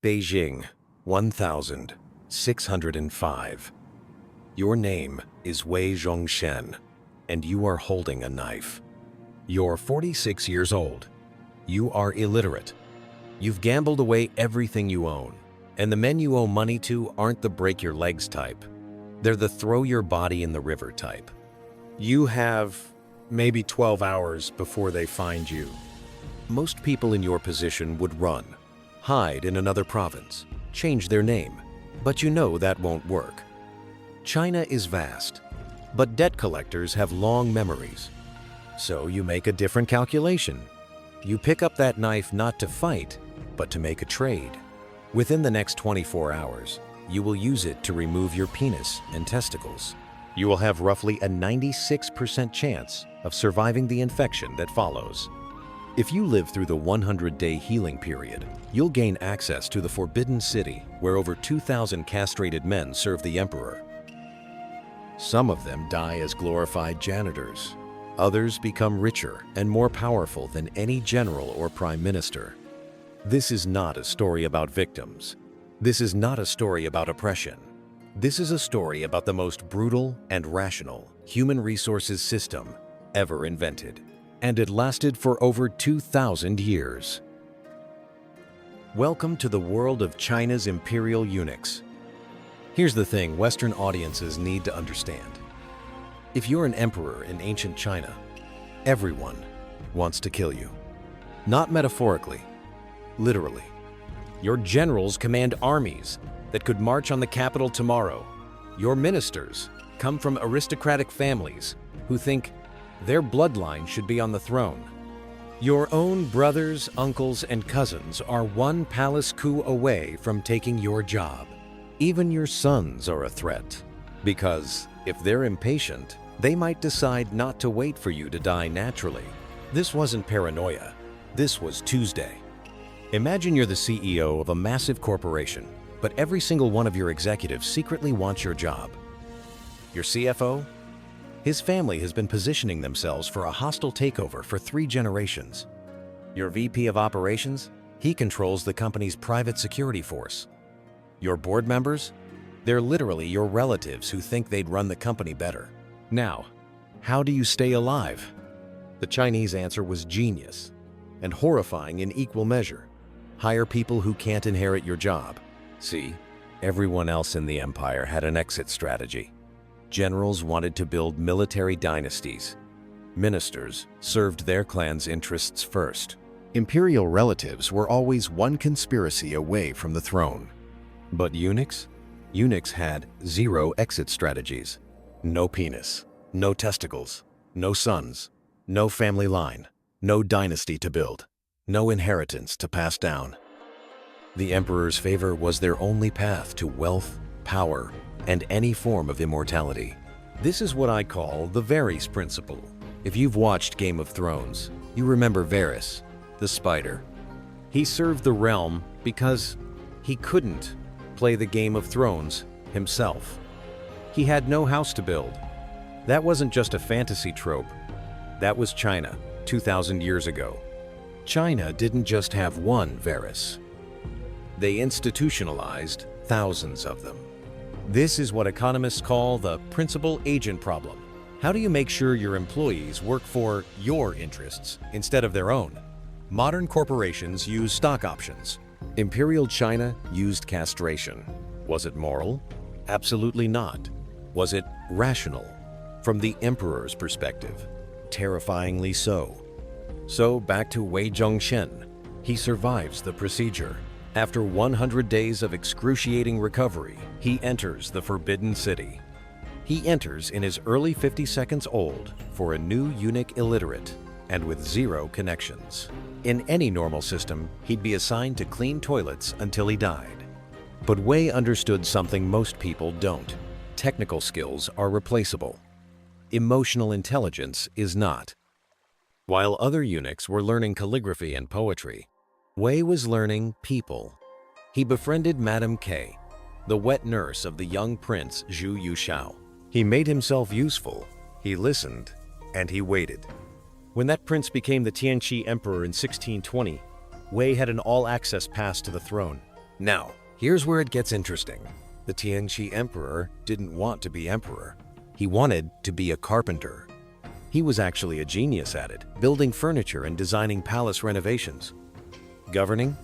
Beijing, 1605. Your name is Wei Zhongxian, and you are holding a knife. You're 46 years old. You are illiterate. You've gambled away everything you own, and the men you owe money to aren't the break your legs type. They're the throw your body in the river type. You have maybe 12 hours before they find you. Most people in your position would run, hide in another province, change their name, but you know that won't work. China is vast, but debt collectors have long memories. So you make a different calculation. You pick up that knife not to fight, but to make a trade. Within the next 24 hours, you will use it to remove your penis and testicles. You will have roughly a 96% chance of surviving the infection that follows. If you live through the 100-day healing period, you'll gain access to the Forbidden City, where over 2,000 castrated men serve the emperor. Some of them die as glorified janitors. Others become richer and more powerful than any general or prime minister. This is not a story about victims. This is not a story about oppression. This is a story about the most brutal and rational human resources system ever invented. And it lasted for over 2,000 years. Welcome to the world of China's imperial eunuchs. Here's the thing Western audiences need to understand. If you're an emperor in ancient China, everyone wants to kill you. Not metaphorically, literally. Your generals command armies that could march on the capital tomorrow. Your ministers come from aristocratic families who think their bloodline should be on the throne. Your own brothers, uncles, and cousins are one palace coup away from taking your job. Even your sons are a threat, because if they're impatient, they might decide not to wait for you to die naturally. This wasn't paranoia. This was Tuesday. Imagine you're the CEO of a massive corporation, but every single one of your executives secretly wants your job. Your CFO? His family has been positioning themselves for a hostile takeover for 3 generations. Your VP of operations? He controls the company's private security force. Your board members? They're literally your relatives who think they'd run the company better. Now, how do you stay alive? The Chinese answer was genius and horrifying in equal measure. Hire people who can't inherit your job. See, everyone else in the empire had an exit strategy. Generals wanted to build military dynasties. Ministers served their clan's interests first. Imperial relatives were always one conspiracy away from the throne. But eunuchs? Eunuchs had 0 exit strategies. No penis, no testicles, no sons, no family line, no dynasty to build, no inheritance to pass down. The emperor's favor was their only path to wealth, power, and any form of immortality. This is what I call the Varys principle. If you've watched Game of Thrones, you remember Varys, the spider. He served the realm because he couldn't play the Game of Thrones himself. He had no house to build. That wasn't just a fantasy trope. That was China 2,000 years ago. China didn't just have one Varys. They institutionalized thousands of them. This is what economists call the principal-agent problem. How do you make sure your employees work for your interests instead of their own? Modern corporations use stock options. Imperial China used castration. Was it moral? Absolutely not. Was it rational? From the emperor's perspective, terrifyingly so. So back to Wei Zhongxian. He survives the procedure. After 100 days of excruciating recovery, he enters the Forbidden City. He enters in his early 50 old for a new eunuch illiterate and with 0 connections. In any normal system, he'd be assigned to clean toilets until he died. But Wei understood something most people don't. Technical skills are replaceable. Emotional intelligence is not. While other eunuchs were learning calligraphy and poetry, Wei was learning people. He befriended Madame K, the wet nurse of the young prince Zhu Yuxiao. He made himself useful, he listened, and he waited. When that prince became the Tianqi emperor in 1620, Wei had an all-access pass to the throne. Now, here's where it gets interesting. The Tianqi emperor didn't want to be emperor. He wanted to be a carpenter. He was actually a genius at it, building furniture and designing palace renovations. Governing?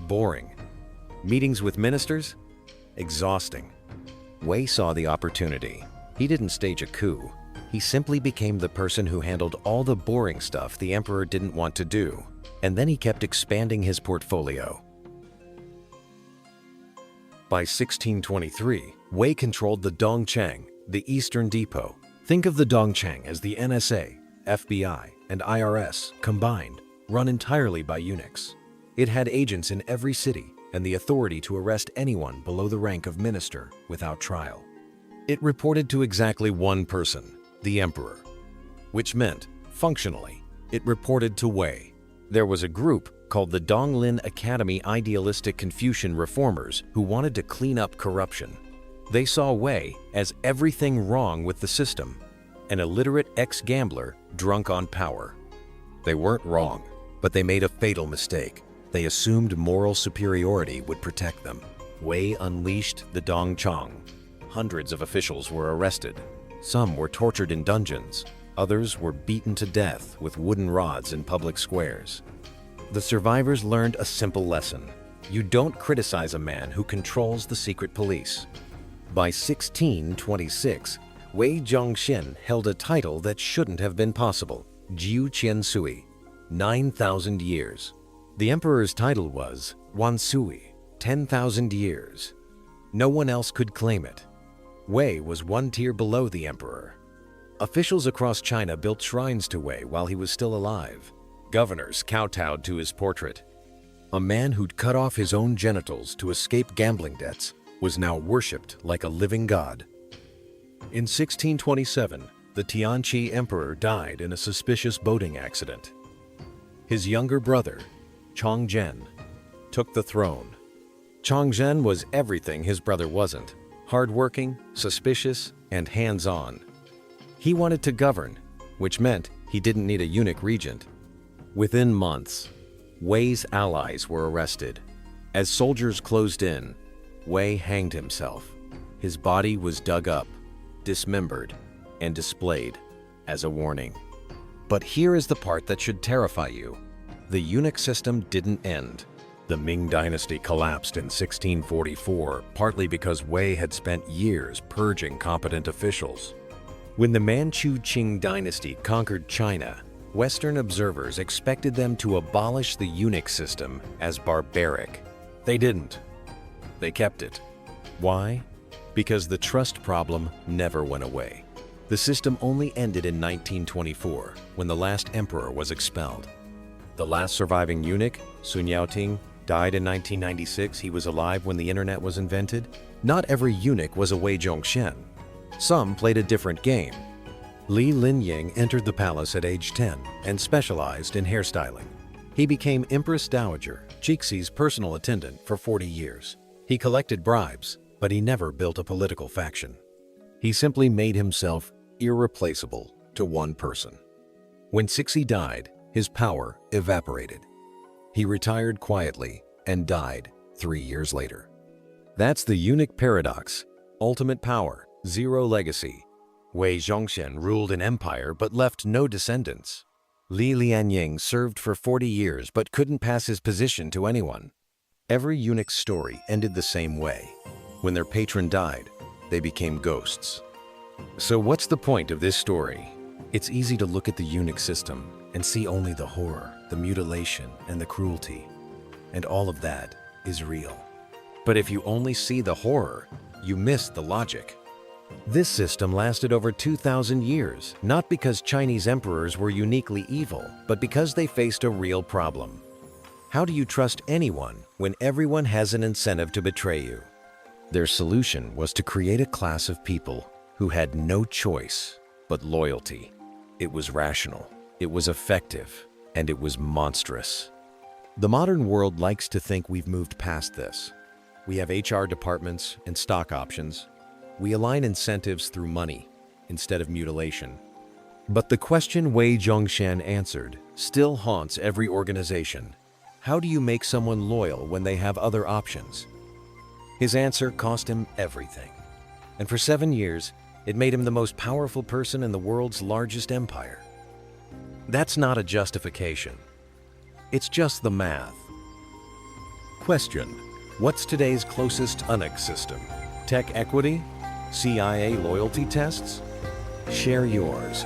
Boring. Meetings with ministers? Exhausting. Wei saw the opportunity. He didn't stage a coup. He simply became the person who handled all the boring stuff the emperor didn't want to do. And then he kept expanding his portfolio. By 1623, Wei controlled the Dongchang, the Eastern Depot. Think of the Dongchang as the NSA, FBI, and IRS combined, run entirely by eunuchs. It had agents in every city and the authority to arrest anyone below the rank of minister without trial. It reported to exactly one person, the emperor, which meant, functionally, it reported to Wei. There was a group called the Donglin Academy Idealistic Confucian Reformers who wanted to clean up corruption. They saw Wei as everything wrong with the system, an illiterate ex-gambler drunk on power. They weren't wrong, but they made a fatal mistake. They assumed moral superiority would protect them. Wei unleashed the Dongchang. Hundreds of officials were arrested. Some were tortured in dungeons. Others were beaten to death with wooden rods in public squares. The survivors learned a simple lesson. You don't criticize a man who controls the secret police. By 1626, Wei Zhongxian held a title that shouldn't have been possible, Jiu Qian Sui, 9,000 years. The emperor's title was Wan Sui, 10,000 years. No one else could claim it. Wei was one tier below the emperor. Officials across China built shrines to Wei while he was still alive. Governors kowtowed to his portrait. A man who'd cut off his own genitals to escape gambling debts was now worshipped like a living god. In 1627, the Tianqi emperor died in a suspicious boating accident. His younger brother, Chongzhen, took the throne. Chongzhen was everything his brother wasn't: hardworking, suspicious, and hands-on. He wanted to govern, which meant he didn't need a eunuch regent. Within months, Wei's allies were arrested. As soldiers closed in, Wei hanged himself. His body was dug up, dismembered, and displayed as a warning. But here is the part that should terrify you. The eunuch system didn't end. The Ming dynasty collapsed in 1644, partly because Wei had spent years purging competent officials. When the Manchu Qing dynasty conquered China, Western observers expected them to abolish the eunuch system as barbaric. They didn't. They kept it. Why? Because the trust problem never went away. The system only ended in 1924, when the last emperor was expelled. The last surviving eunuch, Sun Yaoting, died in 1996. He was alive when the internet was invented. Not every eunuch was a Wei Zhongxian. Some played a different game. Li Linying entered the palace at age 10 and specialized in hairstyling. He became Empress Dowager, Cixi's personal attendant, for 40 years. He collected bribes, but he never built a political faction. He simply made himself irreplaceable to one person. When Cixi died, his power evaporated. He retired quietly and died 3 years later. That's the eunuch paradox: ultimate power, zero legacy. Wei Zhongxian ruled an empire but left no descendants. Li Lianying served for 40 years but couldn't pass his position to anyone. Every eunuch's story ended the same way. When their patron died, they became ghosts. So what's the point of this story? It's easy to look at the eunuch system and see only the horror, the mutilation, and the cruelty. And all of that is real. But if you only see the horror, you miss the logic. This system lasted over 2,000 years, not because Chinese emperors were uniquely evil, but because they faced a real problem. How do you trust anyone when everyone has an incentive to betray you? Their solution was to create a class of people who had no choice but loyalty. It was rational, it was effective, and it was monstrous. The modern world likes to think we've moved past this. We have HR departments and stock options. We align incentives through money instead of mutilation. But the question Wei Zhongxian answered still haunts every organization. How do you make someone loyal when they have other options? His answer cost him everything. And for 7 years, it made him the most powerful person in the world's largest empire. That's not a justification. It's just the math. Question: what's today's closest eunuch system? Tech equity? CIA loyalty tests? Share yours.